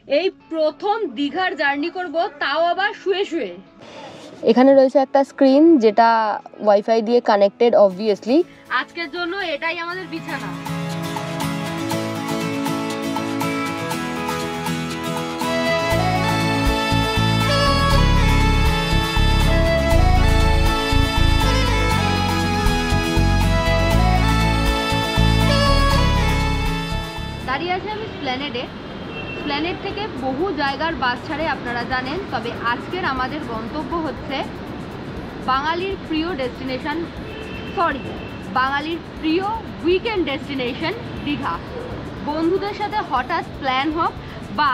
এই প্রথম দীঘার জার্নি করব, তাও আবার শুয়ে শুয়ে। এখানে রয়েছে একটা স্ক্রিন যেটা ওয়াইফাই দিয়ে কানেক্টেড অবভিয়াসলি। আজকের জন্য এটাই আমাদের বিছানা। দাঁড়িয়ে আছি আমি স্প্ল্যানেডে। স্প্ল্যানেড থেকে বহু জায়গার বাস ছাড়ে আপনারা জানেন, তবে আজকের আমাদের গন্তব্য হচ্ছে বাঙালির প্রিয় ডেস্টিনেশন, বাঙালির প্রিয় উইকেন্ড ডেস্টিনেশন দীঘা। বন্ধুদের সাথে হঠাৎ প্ল্যান হোক বা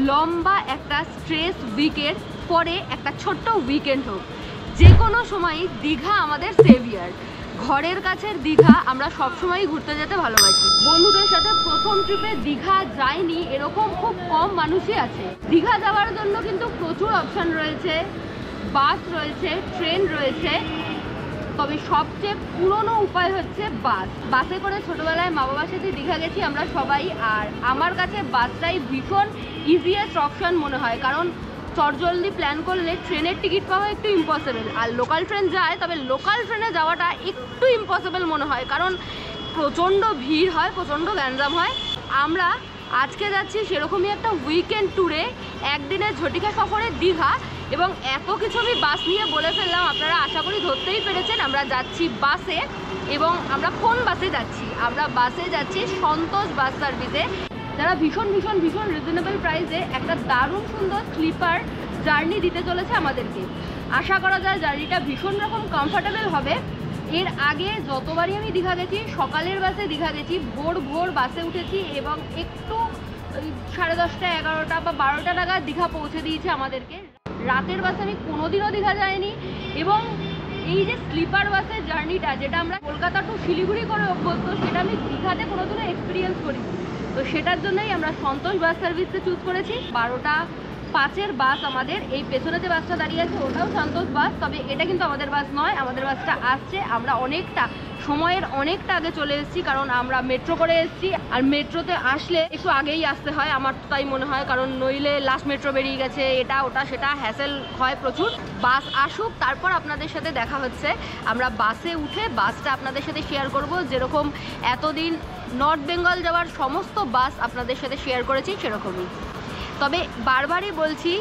লম্বা একটা স্ট্রেস উইকের পরে একটা ছোট্ট উইকেন্ড হোক, যে কোনো সময়ই দীঘা আমাদের সেভিয়ার। ঘরের কাছের দীঘা আমরা সবসময়ই ঘুরতে যেতে ভালোবাসি। বন্ধুদের সাথে প্রথম ট্রিপে দীঘা যায়নি এরকম খুব কম মানুষই আছে। দীঘা যাওয়ার জন্য কিন্তু প্রচুর অপশান রয়েছে, বাস রয়েছে, ট্রেন রয়েছে, তবে সবচেয়ে পুরনো উপায় হচ্ছে বাস। বাসে করে ছোটোবেলায় মা বাবার সাথে দীঘা গেছি আমরা সবাই, আর আমার কাছে বাসটাই ভীষণ ইজিয়েস্ট অপশান মনে হয়, কারণ চটজলদি প্ল্যান করলে ট্রেনের টিকিট পাওয়া একটু ইম্পসিবল। আর লোকাল ট্রেন যায়, তবে লোকাল ট্রেনে যাওয়াটা একটু ইম্পসিবল মনে হয়, কারণ প্রচণ্ড ভিড় হয়, প্রচণ্ড গ্যাঞ্জাম হয়। আমরা আজকে যাচ্ছি সেরকমই একটা উইকেন্ড ট্যুরে, একদিনের ঝটিকা সফরে দীঘা, এবং এত কিছু আমি বাস নিয়ে বলে ফেললাম, আপনারা আশা করি ধরতেই পেরেছেন। আমরা যাচ্ছি বাসে, এবং আমরা কোন বাসে যাচ্ছি? আমরা বাসে যাচ্ছি সন্তোষ বাস সার্ভিসে, যারা ভীষণ ভীষণ ভীষণ রিজনেবল প্রাইসে একটা দারুণ সুন্দর স্লিপার জার্নি দিতে চলেছে আমাদেরকে। আশা করা যায় জার্নিটা ভীষণ রকম কমফর্টেবল হবে। এর আগে যতবারই আমি দীঘা গেছি সকালের বাসে দীঘা গেছি, ভোর ভোর বাসে উঠেছি, এবং একটু 10:30, 11টা বা 12টা নাগাদ দীঘা পৌঁছে দিয়েছে আমাদেরকে। রাতের বাসে আমি কোনোদিনও দীঘা যাইনি, এবং এই যে স্লিপার বাসের জার্নিটা, যেটা আমরা কলকাতা টু শিলিগুড়ি করে অভ্যস্ত, সেটা আমি দীঘাতে কোনোদিনও এক্সপিরিয়েন্স করিনি। তো সেটার জন্যই আমরা সন্তোষ বাস সার্ভিসকে চুজ করেছি। 12:05 বাস আমাদের। এই পেছনে যে বাসটা দাঁড়িয়ে আছে ওটাও সন্তোষ বাস, তবে এটা কিন্তু আমাদের বাস নয়, আমাদের বাসটা আসছে। আমরা সময়ের অনেকটা আগে চলে এসেছি, কারণ আমরা মেট্রো করে এসেছি, আর মেট্রোতে আসলে একটু আগেই আসতে হয়, আমার তো তাই মনে হয়, কারণ নইলে লাস্ট মেট্রো বেরিয়ে গেছে, এটা ওটা সেটা হ্যাসেল হয় প্রচুর। বাস আসুক, তারপর আপনাদের সাথে দেখা হচ্ছে। আমরা বাসে উঠে বাসটা আপনাদের সাথে শেয়ার করব, যেরকম এতদিন নর্থ বেঙ্গল যাওয়ার সমস্ত বাস আপনাদের সাথে শেয়ার করেছি সেরকমই। তবে বারবারই বলছি,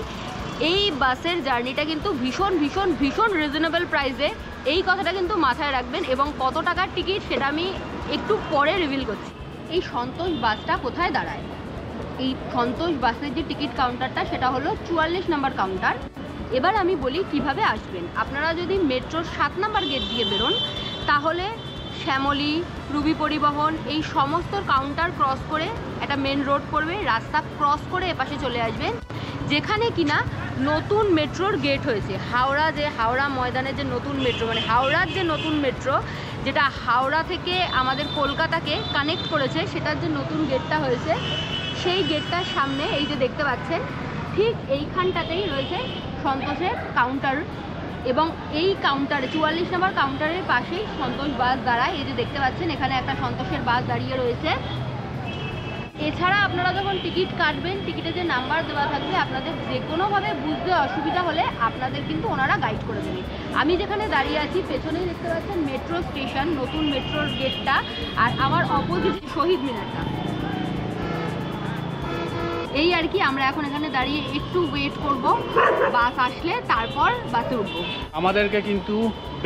এই বাসের জার্নিটা কিন্তু ভীষণ ভীষণ ভীষণ রিজনেবল প্রাইসে, এই কথাটা কিন্তু মাথায় রাখবেন। এবং কত টাকার টিকিট সেটা আমি একটু পরে রিভিল করছি। এই সন্তোষ বাসটা কোথায় দাঁড়ায়? এই সন্তোষ বাসের যে টিকিট কাউন্টারটা সেটা হলো 44 নম্বর কাউন্টার। এবার আমি বলি কিভাবে আসবেন। আপনারা যদি মেট্রোর 7 নম্বর গেট দিয়ে বেরোন, তাহলে শ্যামলী, রুবি পরিবহন, এই সমস্ত কাউন্টার ক্রস করে একটা মেন রোড পড়বে, রাস্তা ক্রস করে এপাশে চলে আসবেন, যেখানে কিনা নতুন মেট্রোর গেট হয়েছে। হাওড়া ময়দানের যে নতুন মেট্রো, মানে হাওড়ার যে নতুন মেট্রো, যেটা হাওড়া থেকে আমাদের কলকাতাকে কানেক্ট করেছে, সেটার যে নতুন গেটটা হয়েছে, সেই গেটটার সামনে এই যে দেখতে পাচ্ছেন, ঠিক এইখানটাতেই রয়েছে সন্তোষের কাউন্টার। এবং এই কাউন্টারে 44 নম্বর কাউন্টারের পাশেই সন্তোষ বাস দাঁড়ায়। এই যে দেখতে পাচ্ছেন এখানে একটা সন্তোষের বাস দাঁড়িয়ে রয়েছে। এছাড়া আপনারা যখন টিকিট কাটবেন, টিকিটে যে নাম্বার দেওয়া থাকবে, আপনাদের যে কোনোভাবে বুঝতে অসুবিধা হলে আপনাদের কিন্তু ওনারা গাইড করে দেবে। আমি যেখানে দাঁড়িয়ে আছি পেছনেই দেখতে পাচ্ছেন মেট্রো স্টেশন, নতুন মেট্রোর গেটটা, আর আমার অপোজিট শহীদ মিনারটা। এই আর কি, আমরা এখন এখানে দাঁড়িয়ে একটু ওয়েট করব, বাস আসলে তারপর বাসে উঠবো। আমাদেরকে কিন্তু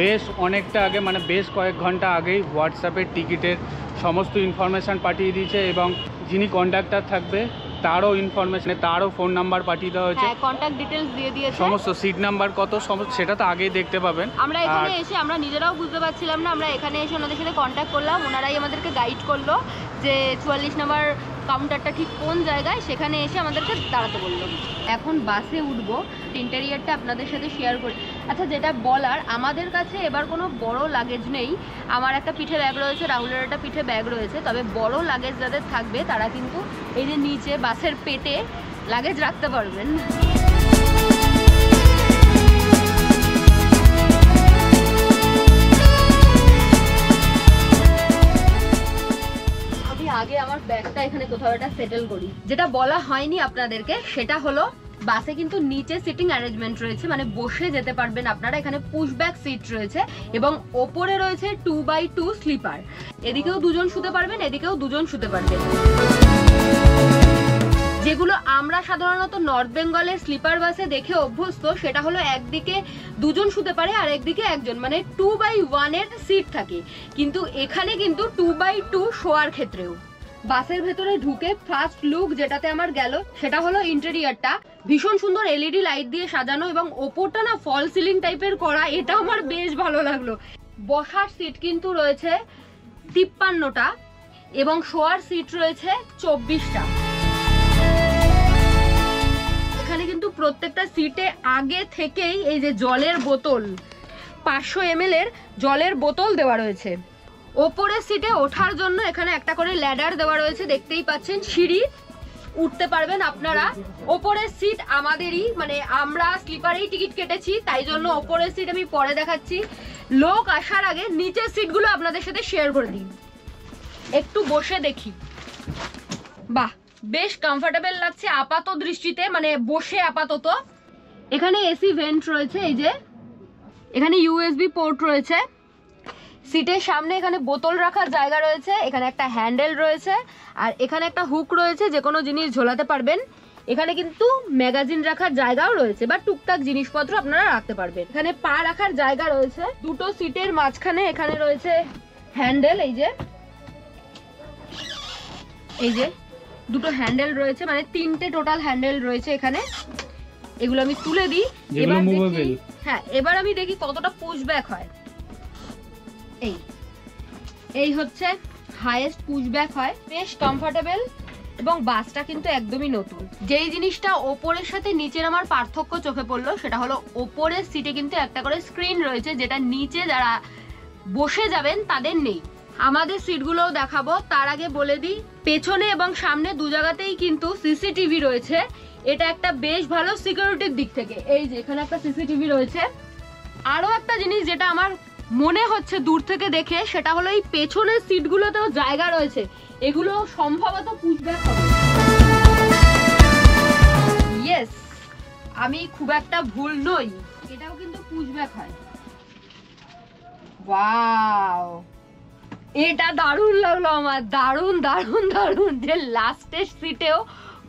বেশ অনেকটা আগে, মানে বেশ কয়েক ঘন্টা আগেই হোয়াটসঅ্যাপের টিকিটের সমস্ত ইনফরমেশান পাঠিয়ে দিয়েছে, এবং যিনি কন্ডাক্টর থাকবে তারও ইনফরমেশন, তারও ফোন নাম্বার পাঠিয়ে দেওয়া হয়েছে, কন্ট্যাক্ট ডিটেলস দিয়ে দিয়েছে, সমস্ত সিট নাম্বার কত সমস্ত, সেটা তো আগেই দেখতে পাবেন। আমরা এখানে এসে আমরা নিজেরাও বুঝতে পারছিলাম না, আমরা এখানে এসে ওনাদের সাথে কন্ট্যাক্ট করলাম, ওনারাই আমাদেরকে গাইড করলো যে 44 নম্বর কাউন্টারটা ঠিক কোন জায়গায়, সেখানে এসে আমাদেরকে দাঁড়াতে বললো। এখন বাসে উঠবো, ইন্টেরিয়ারটা আপনাদের সাথে শেয়ার করি। আচ্ছা, যেটা বলার, আমাদের কাছে এবার কোনো বড় লাগেজ নেই। আমার একটা পিঠে ব্যাগ রয়েছে, রাহুলের একটা পিঠে ব্যাগ রয়েছে, তবে বড় লাগেজ যাদের থাকবে তারা কিন্তু এই যে নিচে বাসের পেটে লাগেজ রাখতে পারবেন। আগে আমার ব্যাগটা এখানে কোথাও একটা সেটেল করি। যেটা বলা হয়নি আপনাদেরকে সেটা হলো বাসে কিন্তু নিচে সিটিং অ্যারেঞ্জমেন্ট রয়েছে, মানে বসে যেতে পারবেন আপনারা। এখানে পুশ ব্যাক সিট রয়েছে এবং ওপরে রয়েছে 2x2 স্লিপার। এদিকেও দুজন শুতে পারবেন, এদিকেও দুজন শুতে পারবেন। যেগুলো আমরা সাধারণত নর্থ বেঙ্গলের স্লিপার বাসে দেখে অভ্যস্ত, সেটা হলো একদিকে দুজন শুতে পারে আর একদিকে একজন, মানে 2x1 এর সিট থাকে। কিন্তু এখানে কিন্তু 2x2 শোয়ার ক্ষেত্রেও। বাসের ভেতরে ঢুকে ফার্স্ট লুক যেটাতে আমার গেল সেটা হলো ইন্টেরিয়রটা। ভীষণ সুন্দর এলইডি লাইট দিয়ে সাজানো এবং ওপরটা না ফল সিলিং টাইপের করা, এটা আমার বেশ ভালো লাগলো। বসার সিট কিন্তু রয়েছে 53টা এবং শোয়ার সিট রয়েছে 24টা। এখানে কিন্তু প্রত্যেকটা সিটে আগে থেকেই এই যে জলের বোতল, 500 ml এর জলের বোতল দেওয়া রয়েছে। ওপরের সিটে ওঠার জন্য এখানে একটা করে ল্যাডার দেওয়া রয়েছে, দেখতেই পাচ্ছেন। সিঁড়ি উঠতে পারবেন আপনারা। ওপরের সিট আমাদেরই, মানে আমরা স্লিপারেই টিকিট কেটেছি, তাই জন্য ওপরের সিট আমি পরে দেখাচ্ছি। লোক আসার আগে নিচের সিটগুলো আপনাদের সাথে শেয়ার করে দিই, একটু বসে দেখি। বাহ, বেশ কমফোর্টেবল লাগছে আপাত দৃষ্টিতে, মানে বসে আপাতত। এখানে এসি ভেন্ট রয়েছে, এই যে এখানে ইউএসবি পোর্ট রয়েছে। সিটের সামনে এখানে বোতল রাখার জায়গা রয়েছে, এখানে একটা হ্যান্ডেল রয়েছে আর এখানে একটা হুক রয়েছে, যে কোনো জিনিস ঝোলাতে পারবেন। এখানে কিন্তু ম্যাগাজিন রাখার জায়গাও রয়েছে বা টুকটাক জিনিসপত্র আপনারা রাখতে পারবেন। এখানে পা রাখার জায়গা রয়েছে। দুটো সিটের মাঝখানে এখানে রয়েছে হ্যান্ডেল, এই যে দুটো হ্যান্ডেল রয়েছে, মানে 3টে টোটাল হ্যান্ডেল রয়েছে এখানে। এগুলো আমি তুলে দিই। এবার আমি দেখি কতটা পুশ ব্যাক হয়। এই হচ্ছে হাইয়েস্ট পুশ ব্যাক হয়, বেশ কমফোর্টেবল এবং বাসটা কিন্তু একদমই নতুন। যেই জিনিসটা ওপরের সাথে নিচের আমার পার্থক্য চোখে পড়লো সেটা হলো ওপরের সিটে কিন্তু একটা করে স্ক্রিন রয়েছে, যেটা নিচে যারা বসে যাবেন তাদের নেই। আমাদের সিটগুলোও দেখাবো, তার আগে বলে দিই পেছনে এবং সামনে দু জায়গাতেই কিন্তু সিসিটিভি রয়েছে। এটা একটা বেশ ভালো সিকিউরিটির দিক থেকে। এই যে এখানে একটা সিসিটিভি রয়েছে। আরো একটা জিনিস যেটা আমার মনে হচ্ছে দূর থেকে দেখে, সেটা হলো এই পেছনের সিটগুলোতেও জায়গা রয়েছে, এগুলো সম্ভবত পুশব্যাক হবে। ইয়েস, আমি খুব একটা ভুল নই, এটাও কিন্তু পুশব্যাক হয়। ওয়াও, এটা দারুণ লাগলো আমার, দারুণ দারুণ দারুণ যে লাস্টের সিটেও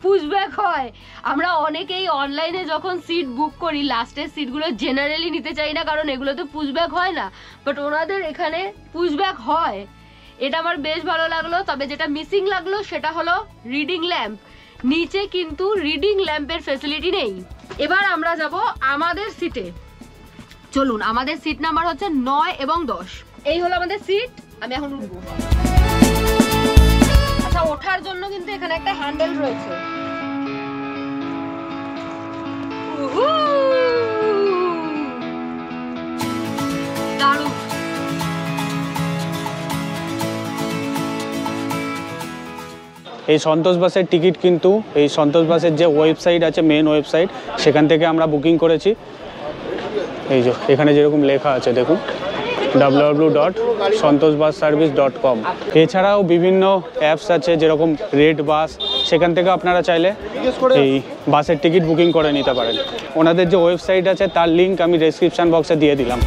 পুশব্যাক হয়। আমরা অনেকেই অনলাইনে যখন সিট বুক করি লাস্টের সিটগুলো জেনারেলি নিতে চাই না, কারণ এগুলোতে পুশব্যাক হয় না, বাট ওনাদের এখানে পুশব্যাক হয়। এটা আমার বেশ ভালো লাগলো। তবে যেটা মিসিং লাগলো সেটা হলো রিডিং ল্যাম্প। নিচে কিন্তু রিডিং ল্যাম্পের ফ্যাসিলিটি নেই। এবার আমরা যাব আমাদের সিটে। চলুন, আমাদের সিট নাম্বার হচ্ছে 9 এবং 10। এই হলো আমাদের সিট। আমি এখন উঠবো। আচ্ছা, ওঠার জন্য কিন্তু এখানে একটা হ্যান্ডেল রয়েছে। দারুণ। এই সন্তোষ বাসের টিকিট কিন্তু এই সন্তোষ বাসের যে ওয়েবসাইট আছে, মেন ওয়েবসাইট, সেখান থেকে আমরা বুকিং করেছি। এই যে এখানে যেরকম লেখা আছে দেখুন, www.santoshbusservice.com। এছাড়াও বিভিন্ন অ্যাপস আছে যেরকম রেড বাস, সেখান থেকে আপনারা চাইলে এই বাসের টিকিট বুকিং করে নিতে পারেন। ওনাদের যে ওয়েবসাইট আছে তার লিঙ্ক আমি ডেসক্রিপশন বক্সে দিয়ে দিলাম।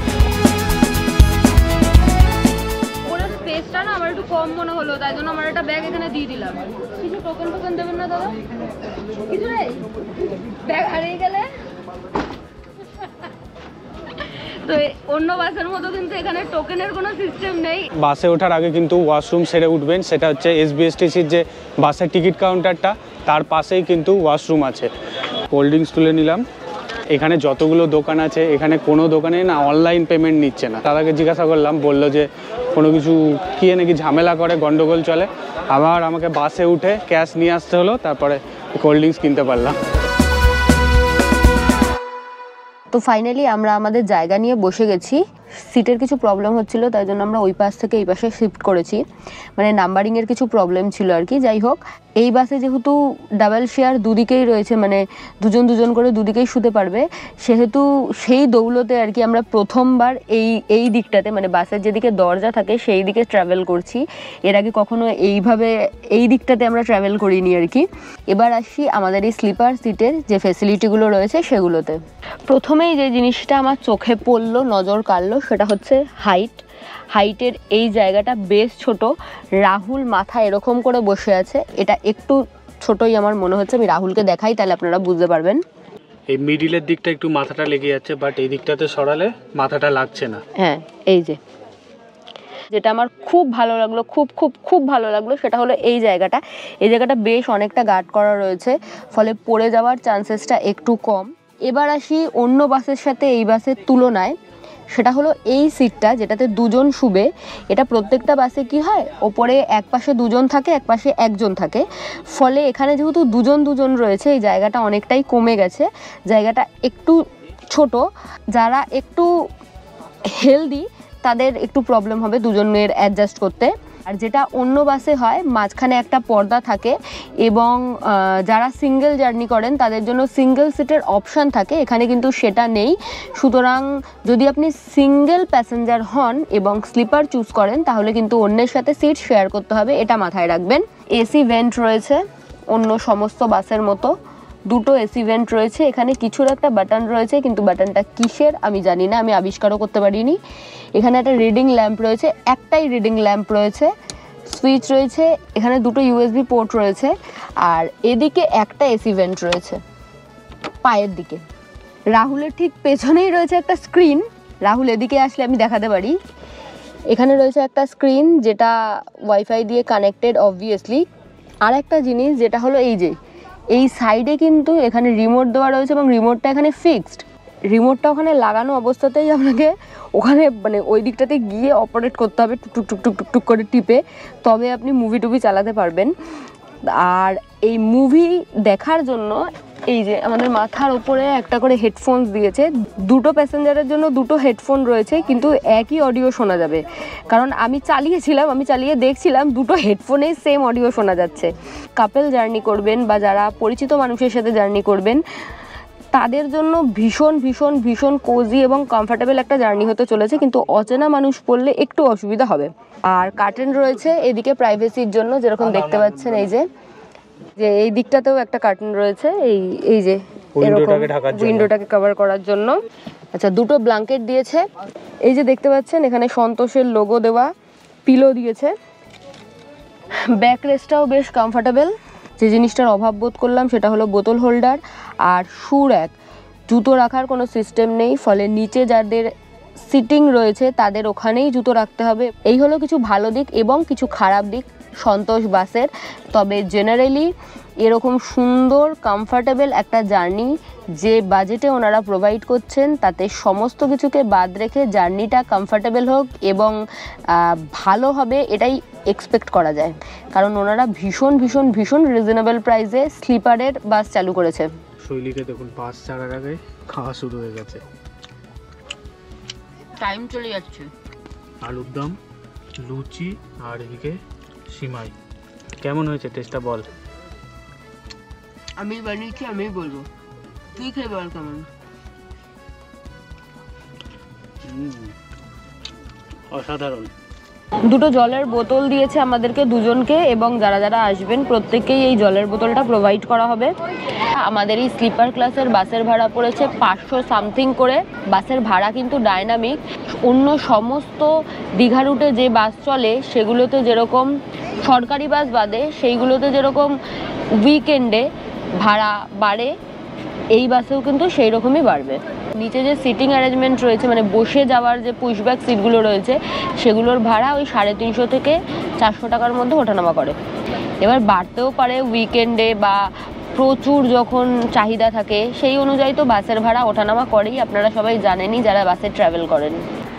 ওরা স্পেসটা না আমার একটু কম মনে হলো, তাই জন্য আমার একটা ব্যাগ এখানে দিয়ে দিলাম। কিছু টোকেন দেবেন না দাদা? কিছু নেই, ব্যাগ হারিয়ে গেলে তো অন্য বাসের মতো কিন্তু এখানে টোকেনের কোনো সিস্টেম নেই। বাসে ওঠার আগে কিন্তু ওয়াশরুম সেরে উঠবেন, সেটা হচ্ছে এসবিএসটিসির যে বাসের টিকিট কাউন্টারটা, তার পাশেই কিন্তু ওয়াশরুম আছে। কোল্ড ড্রিঙ্কস তুলে নিলাম। এখানে যতগুলো দোকান আছে, এখানে কোনো দোকানে না অনলাইন পেমেন্ট নিচ্ছে না। দাদাকে জিজ্ঞাসা করলাম, বললো যে কোনো কিছু কি নাকি ঝামেলা করে, গন্ডগোল চলে। আবার আমাকে বাসে উঠে ক্যাশ নিয়ে আসতে হলো, তারপরে কোল্ড ড্রিঙ্কস কিনতে পারলাম। তো ফাইনালি আমরা আমাদের জায়গা নিয়ে বসে গেছি। সিটের কিছু প্রবলেম হচ্ছিল, তাই জন্য আমরা ওই পাশ থেকে এই পাশে শিফট করেছি, মানে নাম্বারিংয়ের কিছু প্রবলেম ছিল আর কি। যাই হোক, এই বাসে যেহেতু ডাবল শেয়ার দুদিকেই রয়েছে, মানে দুজন দুজন করে দুদিকেই শুতে পারবে, সেহেতু সেই দৌলতে আর কি আমরা প্রথমবার এই দিকটাতে, মানে বাসের যেদিকে দরজা থাকে সেই দিকে ট্রাভেল করছি। এর আগে কখনো এইভাবে এই দিকটাতে আমরা ট্রাভেল করিনি আর কি। এবার আসি আমাদের এই স্লিপার সিটের যে ফেসিলিটিগুলো রয়েছে সেগুলোতে। প্রথমেই যে জিনিসটা আমার চোখে পড়লো, নজর কাড়লো, সেটা হচ্ছে হাইটের এই জায়গাটা বেশ ছোট। রাহুল মাথা এরকম করে বসে আছে, এটা একটু ছোটই আমার মনে হচ্ছে। আমি রাহুলকে দেখাই, তাহলে আপনারা বুঝতে পারবেন। এই মিডিলের দিকটা একটু মাথাটা লেগে যাচ্ছে, বাট এই দিকটাতে সরালে মাথাটা লাগছে না। হ্যাঁ, এই যে যেটা আমার খুব ভালো লাগলো, খুব ভালো লাগলো, সেটা হলো এই জায়গাটা বেশ অনেকটা গার্ড করা রয়েছে, ফলে পড়ে যাওয়ার চান্সেসটা একটু কম। এবার আসি অন্য বাসের সাথে এই বাসের তুলনায়, সেটা হলো এই সিটটা যেটাতে দুজন শুবে। এটা প্রত্যেকটা বাসে কি হয়, ওপরে এক পাশে দুজন থাকে, এক পাশে একজন থাকে, ফলে এখানে যেহেতু দুজন রয়েছে, এই জায়গাটা অনেকটাই কমে গেছে, জায়গাটা একটু ছোট। যারা একটু হেলদি তাদের একটু প্রবলেম হবে দুজনের অ্যাডজাস্ট করতে। আর যেটা অন্য বাসে হয়, মাঝখানে একটা পর্দা থাকে, এবং যারা সিঙ্গেল জার্নি করেন তাদের জন্য সিঙ্গেল সিটের অপশান থাকে, এখানে কিন্তু সেটা নেই। সুতরাং যদি আপনি সিঙ্গেল প্যাসেঞ্জার হন এবং স্লিপার চুজ করেন, তাহলে কিন্তু অন্যের সাথে সিট শেয়ার করতে হবে, এটা মাথায় রাখবেন। এসি ভেন্ট রয়েছে অন্য সমস্ত বাসের মতো, দুটো এসি ভেন্ট রয়েছে। এখানে কিছুর একটা বাটন রয়েছে, কিন্তু বাটনটা কিসের আমি জানি না, আমি আবিষ্কারও করতে পারিনি। এখানে একটা রিডিং ল্যাম্প রয়েছে, একটাই রিডিং ল্যাম্প রয়েছে, সুইচ রয়েছে, এখানে দুটো ইউএসবি পোর্ট রয়েছে, আর এদিকে একটা এসি ভেন্ট রয়েছে পায়ের দিকে। রাহুলের ঠিক পেছনেই রয়েছে একটা স্ক্রিন, রাহুল এদিকে আসলে আমি দেখাতে পারি। এখানে রয়েছে একটা স্ক্রিন যেটা ওয়াইফাই দিয়ে কানেক্টেড অবভিয়াসলি। আর একটা জিনিস যেটা হলো এই সাইডে কিন্তু এখানে রিমোট দেওয়া রয়েছে, এবং রিমোটটা এখানে ফিক্সড। রিমোটটা ওখানে লাগানো অবস্থাতেই আপনাকে ওখানে মানে ওই দিকটাতে গিয়ে অপারেট করতে হবে, টুক করে টিপে, তবে আপনি মুভি চালাতে পারবেন। আর এই মুভি দেখার জন্য এই যে আমাদের মাথার ওপরে একটা করে হেডফোনস দিয়েছে, দুটো প্যাসেঞ্জারের জন্য দুটো হেডফোন রয়েছে, কিন্তু একই অডিও শোনা যাবে। কারণ আমি চালিয়ে দেখছিলাম দুটো হেডফোনেই সেম অডিও শোনা যাচ্ছে। কাপল জার্নি করবেন বা যারা পরিচিত মানুষের সাথে জার্নি করবেন, তাদের জন্য ভীষণ কোজি এবং কমফর্টেবল একটা জার্নি হতে চলেছে, কিন্তু অচেনা মানুষ পড়লে একটু অসুবিধা হবে। আর কার্টেন রয়েছে এদিকে প্রাইভেসির জন্য, যেরকম দেখতে পাচ্ছেন এই যে এই দিকটাতেও একটা কার্টেন রয়েছে, এই যে এরকম উইন্ডোটাকে কভার করার জন্য। আচ্ছা, দুটো ব্ল্যাঙ্কেট দিয়েছে, এই যে দেখতে পাচ্ছেন এখানে সন্তোষের লোগো দেওয়া, পিলো দিয়েছে। ব্যাক রেস্টটাও বেশ কমফর্টেবল। যে জিনিসটার অভাব বোধ করলাম সেটা হলো বোতল হোল্ডার আর শু র্যাক। জুতো রাখার কোনো সিস্টেম নেই, ফলে নিচে যাদের সিটিং রয়েছে তাদের ওখানেই জুতো রাখতে হবে। এই হলো কিছু ভালো দিক এবং কিছু খারাপ দিক সন্তোষ বাসের। তবে জেনারেলি এরকম সুন্দর কমফর্টেবল একটা জার্নি যে বাজেটে ওনারা প্রোভাইড করছেন, তাতে সমস্ত কিছুকে বাদ রেখে জার্নিটা কমফর্টেবল হোক এবং ভালো হবে এটাই এক্সপেক্ট করা যায়। কারণ ওনারা ভীষণ রিজনেবল প্রাইসে স্লিপারের বাস চালু করেছে। শৈলীকে দেখুন, বাস ছাড়ার আগে খাওয়া শুরু হয়ে গেছে, টাইম চলে যাচ্ছে। আলুর দম, লুচি আর এদিকে সিমাই। কেমন হয়েছে টেস্টটা বল? আমি বানিয়েছি, আমি বলবো, তুই খেয়ে বল কেমন। অসাধারণ। দুটো জলের বোতল দিয়েছে আমাদেরকে দুজনকে, এবং যারা আসবেন প্রত্যেককেই এই জলের বোতলটা প্রোভাইড করা হবে। আমাদের এই স্লিপার ক্লাসের বাসের ভাড়া পড়েছে 500 সামথিং করে। বাসের ভাড়া কিন্তু ডায়নামিক। অন্য সমস্ত দীঘা রুটে যে বাস চলে সেগুলোতে যেরকম সরকারি বাস বাদে সেইগুলোতে যেরকম উইকেন্ডে ভাড়া বাড়ে, এই বাসেও কিন্তু সেই রকমই বাড়বে। নিচে যে সিটিং অ্যারেঞ্জমেন্ট রয়েছে, মানে বসে যাওয়ার যে পুশব্যাক সিটগুলো রয়েছে, সেগুলোর ভাড়া ওই 350 থেকে 400 টাকার মধ্যে ওঠানামা করে। এবার বাড়তেও পারে উইকেন্ডে বা প্রচুর যখন চাহিদা থাকে, সেই অনুযায়ী তো বাসের ভাড়া ওঠানামা করেই, আপনারা সবাই জানেনই যারা বাসে ট্রাভেল করেন।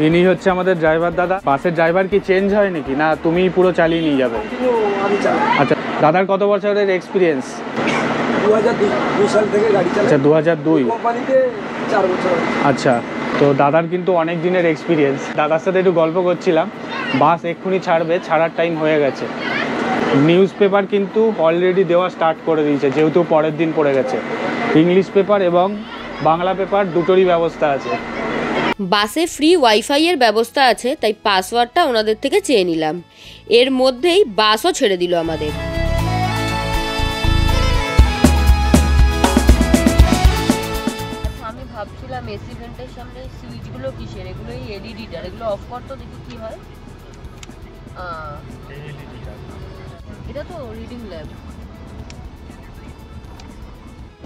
ইনি হচ্ছে আমাদের ড্রাইভার দাদা। বাসের ড্রাইভার কি চেঞ্জ হয় নাকি, না তুমি পুরো চালিয়ে নিয়ে যাবে? আচ্ছা, দাদার কত বছরের এক্সপিরিয়েন্স? 2002 সাল থেকে গাড়ি চালায়। আচ্ছা, 2002। কোম্পানিতে 4 বছর। আচ্ছা, তো দাদার কিন্তু অনেক দিনের এক্সপিরিয়েন্স, দাদার সাথে একটু গল্প করছিলাম, বাস এক্ষুনি ছাড়বে, ছাড়ার টাইম হয়ে গেছে। নিউজ পেপার কিন্তু অলরেডি দেওয়া স্টার্ট করে দিয়েছে, যেহেতু পরের দিন পড়ে গেছে। ইংলিশ পেপার এবং বাংলা পেপার দুটোরই ব্যবস্থা আছে। বাসে ফ্রি ওয়াইফাই এর ব্যবস্থা আছে, তাই পাসওয়ার্ডটা ওনাদের থেকে চেয়ে নিলাম। এর মধ্যেই বাসও ছেড়ে দিল আমাদের। আমি ভাবছিলাম এসি ভেন্টের সামনে সুইচগুলো কিসের, এগুলো এই এলইডিটার, এগুলো অফ করতো দেখি কি হয়। এটা তো রিডিং ল্যাম্প।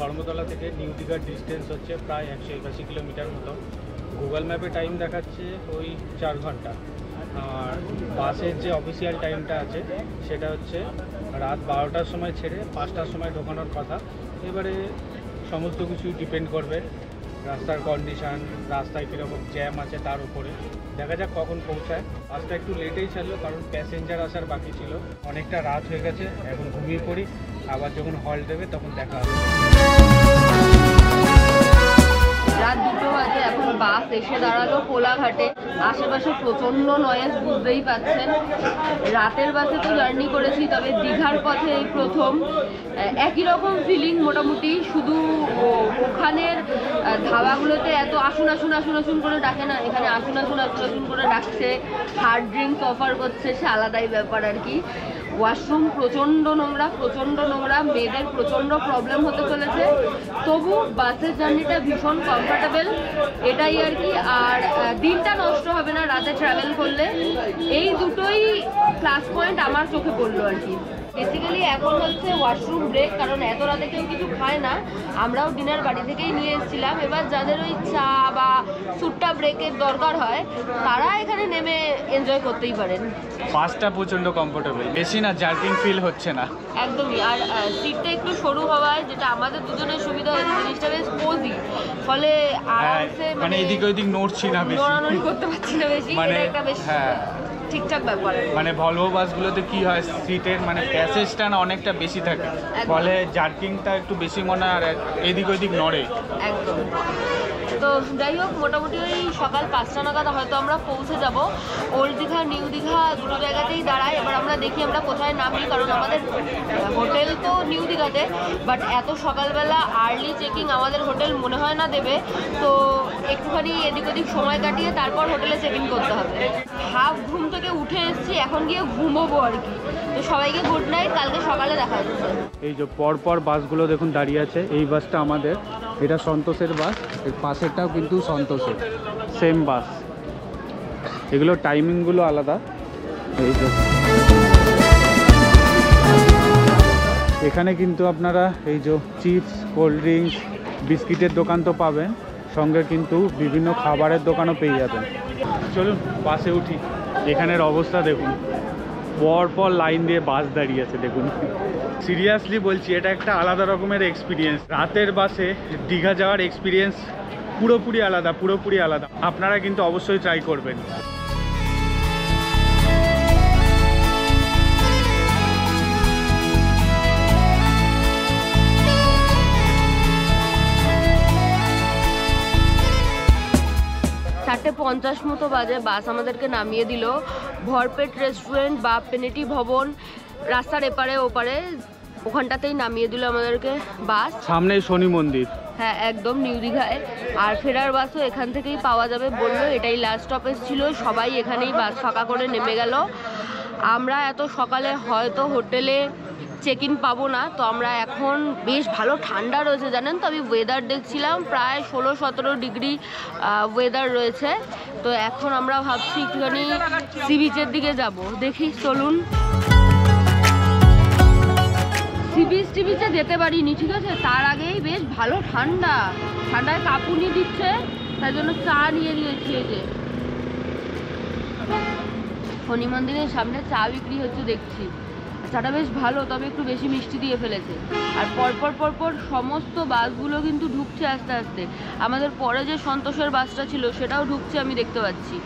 ধর্মতলা থেকে নিউ দীঘার ডিস্টেন্স হচ্ছে প্রায় 182 কিলোমিটার মতো। গুগল ম্যাপে টাইম দেখাচ্ছে ওই 4 ঘন্টা। আর বাসের যে অফিসিয়াল টাইমটা আছে সেটা হচ্ছে রাত 12টার সময় ছেড়ে 5টার সময় ঢোকানোর কথা। এবারে সমস্ত কিছু ডিপেন্ড করবে রাস্তার কন্ডিশান, রাস্তায় কীরকম জ্যাম আছে তার উপরে। দেখা যাক কখন পৌঁছায়। বাসটা একটু লেটেই ছাড়লো কারণ প্যাসেঞ্জার আসার বাকি ছিল। অনেকটা রাত হয়ে গেছে, এখন ঘুমিয়ে পড়ি, আবার যখন হল্ট দেবে তখন দেখা হবে। রাত 2টো বাজে, এখন বাস এসে দাঁড়ালো কোলাঘাটে। আশেপাশে প্রচণ্ড নয়েজ, বুঝতেই পাচ্ছেন। রাতের বাসে তো জার্নি করেছি, তবে দীঘার পথে এই প্রথম। একই রকম ফিলিং মোটামুটি, শুধু ওখানের ধাবাগুলোতে এত আসুন আসুন আসুন আসুন করে ডাকে না, এখানে আসুন আসুন আসুন আসুন করে ডাকছে, হার্ড ড্রিঙ্কস অফার করছে, সে আলাদাই ব্যাপার আর কি। ওয়াশরুম প্রচণ্ড নোংরা, মেয়েদের প্রচণ্ড প্রবলেম হতে চলেছে। তবু বাসের জার্নিটা ভীষণ কমফর্টেবল, এটাই আর কি। আর দিনটা নষ্ট হবে না রাতে ট্রাভেল করলে, এই দুটোই প্লাস পয়েন্ট আমার চোখে পড়লো আর কি। বেসিক্যালি এখন হচ্ছে ওয়াশরুম ব্রেক, কারণ এত রাতে কেউ কিছু খায় না। আমরাও ডিনার বাড়ি থেকেই নিয়ে এসেছিলাম। এবার যাদের ওই চা বা সুট্টা ব্রেকের দরকার হয় তারা এখানে নেমে এনজয় করতেই পারেন। বাসটা প্রচণ্ড কমফোর্টেবল, বেশি না জার্কিং ফিল হচ্ছে না একদমই। আর সিটটা একটু সরু হওয়ায় যেটা আমাদের দুজনের সুবিধা হয়েছে, জিনিসটা বেশ কোজি, ফলে আরামসে মানে এদিক ওইদিক নড়ছি না, বেশি নড়ানড়ি করতে পারছি না বেশি, মানে এটা একটা বেশ ঠিকঠাক ব্যাপার। মানে ভলভো বাসগুলোতে কি হয়, সিটের মানে প্যাসেজটা না অনেকটা বেশি থাকে, ফলে জার্কিংটা একটু বেশি মনে হয়, আর এদিক ওইদিক নড়ে একদম। তো যাই হোক, মোটামুটি ওই সকাল 5টা নাগাদ হয়তো আমরা পৌঁছে যাব। ওল্ড দীঘা নিউ দীঘা দুটো জায়গাতেই দাঁড়াই। এবার আমরা দেখি আমরা কোথায় নামি, কারণ আমাদের হোটেল তো নিউ দীঘাতে, বাট এত সকালবেলা আর্লি চেকিং আমাদের হোটেল মনে হয় না দেবে। তো একটুখানি এদিক ওদিক সময় কাটিয়ে তারপর হোটেলে চেক ইন করতে হবে। হাফ ঘুম থেকে উঠে এসেছি, এখন গিয়ে ঘুমোবো আর কি। তো সবাইকে গুড নাইট, কালকে সকালে দেখা যাচ্ছে। এই যে পরপর বাসগুলো দেখুন দাঁড়িয়ে আছে। এই বাসটা আমাদের, এটা সন্তোষের বাস, এর পাশেরটাও কিন্তু সন্তোষের, সেম বাস। এগুলো টাইমিংগুলো আলাদা। এই যে এখানে কিন্তু আপনারা এই যে চিপস, কোল্ড ড্রিঙ্কস, বিস্কিটের দোকান তো পাবেন, সঙ্গে কিন্তু বিভিন্ন খাবারের দোকানও পেয়ে যাবেন। চলুন বাসে উঠি। এখানের অবস্থা দেখুন, পরপর লাইন দিয়ে বাস দাঁড়িয়ে আছে দেখুন। সিরিয়াসলি বলছি, এটা একটা আলাদা রকমের এক্সপিরিয়েন্স। রাতের বাসে দীঘা যাওয়ার এক্সপিরিয়েন্স পুরোপুরি আলাদা। আপনারা কিন্তু অবশ্যই ট্রাই করবেন। চারটে 50 মতো বাজে বাস আমাদেরকে নামিয়ে দিল ভরপেট রেস্টুরেন্ট বা পেনেটি ভবন, রাস্তার এপারে ওপারে, ওখানটাতেই নামিয়ে দিল আমাদেরকে বাস। সামনে শনি মন্দির, হ্যাঁ একদম নিউ দীঘায়। আর ফেরার বাসও এখান থেকেই পাওয়া যাবে বললো, এটাই লাস্ট স্টপেজ ছিল। সবাই এখানেই বাস ফাঁকা করে নেমে গেল। আমরা এত সকালে হয়তো হোটেলে চেক ইন পাবো না, তো আমরা এখন বেশ ভালো ঠান্ডা রয়েছে জানেন তো। আমি ওয়েদার দেখছিলাম, প্রায় 16-17 ডিগ্রি ওয়েদার রয়েছে। তো এখন আমরা ভাবছি একটুখানি সি বিচের দিকে যাব, দেখি চলুন। সি বিচে যেতে পারিনি, ঠিক আছে, তার আগেই বেশ ভালো ঠান্ডায় কাঁপুনি দিচ্ছে, তাই জন্য চা নিয়ে নিয়েছি। এই যে শনি মন্দিরের সামনে চা বিক্রি হচ্ছে দেখছি, চাটা বেশ ভালো, তবে একটু বেশি মিষ্টি দিয়ে ফেলেছে। আর পরপর সমস্ত বাসগুলো কিন্তু ঢুকছে আস্তে আস্তে। আমাদের পরে যে সন্তোষের বাসটা ছিল সেটাও ঢুকছে, আমি দেখতে পাচ্ছি।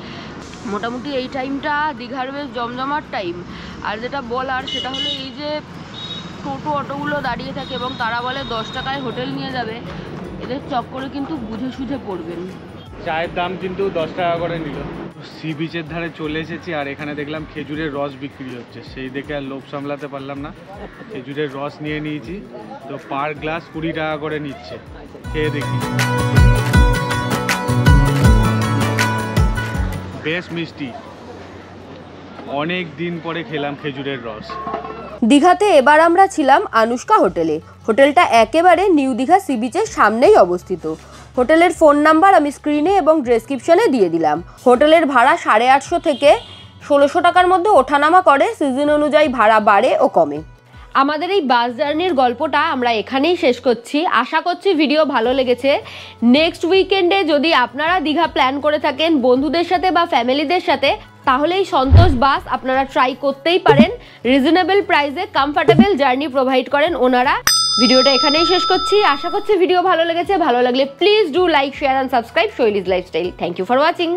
মোটামুটি এই টাইমটা দীঘার বেশ জমজমাট টাইম। আর যেটা বলার সেটা হলো, এই যে টোটো অটোগুলো দাঁড়িয়ে থাকে এবং তারা বলে 10 টাকায় হোটেল নিয়ে যাবে, এদের চক্করে কিন্তু বুঝে সুঝে পড়বেন। চায়ের দাম কিন্তু 10 টাকা করে নিল। সি বিচের ধারে চলে এসেছি আর এখানে দেখলাম খেজুরের রস বিক্রি হচ্ছে, সেই দেখে আর লোভ সামলাতে পারলাম না, খেজুরের রস নিয়ে নিয়েছি। তো পার গ্লাস 20 টাকা করে নিচ্ছে, খেয়ে দেখি। বেশ মিষ্টি, অনেক দিন পরে খেলাম খেজুরের রস। দীঘাতে এবার আমরা ছিলাম আনুষ্কা হোটেলে। হোটেলটা একেবারে নিউ দীঘা সি বিচের সামনেই অবস্থিত। হোটেলের ফোন নাম্বার আমি স্ক্রিনে এবং ডেসক্রিপশনে দিয়ে দিলাম। হোটেলের ভাড়া 850 থেকে 1600 টাকার মধ্যে ওঠানামা করে, সিজন অনুযায়ী ভাড়া বাড়ে ও কমে। আমাদের এই বাস জার্নির গল্পটা আমরা এখানেই শেষ করছি। আশা করছি ভিডিও ভালো লেগেছে। নেক্সট উইকেন্ডে যদি আপনারা দীঘা প্ল্যান করে থাকেন বন্ধুদের সাথে বা ফ্যামিলিদের সাথে, তাহলে এই সন্তোষ বাস আপনারা ট্রাই করতেই পারেন। রিজনেবল প্রাইসে কমফর্টেবল জার্নি প্রোভাইড করেন ওনারা। ভিডিওটা এখানেই শেষ করছি। আশা করছি ভিডিও ভালো লেগেছে। ভালো লাগলে please do like, share and subscribe Shaili's lifestyle. Thank you for watching.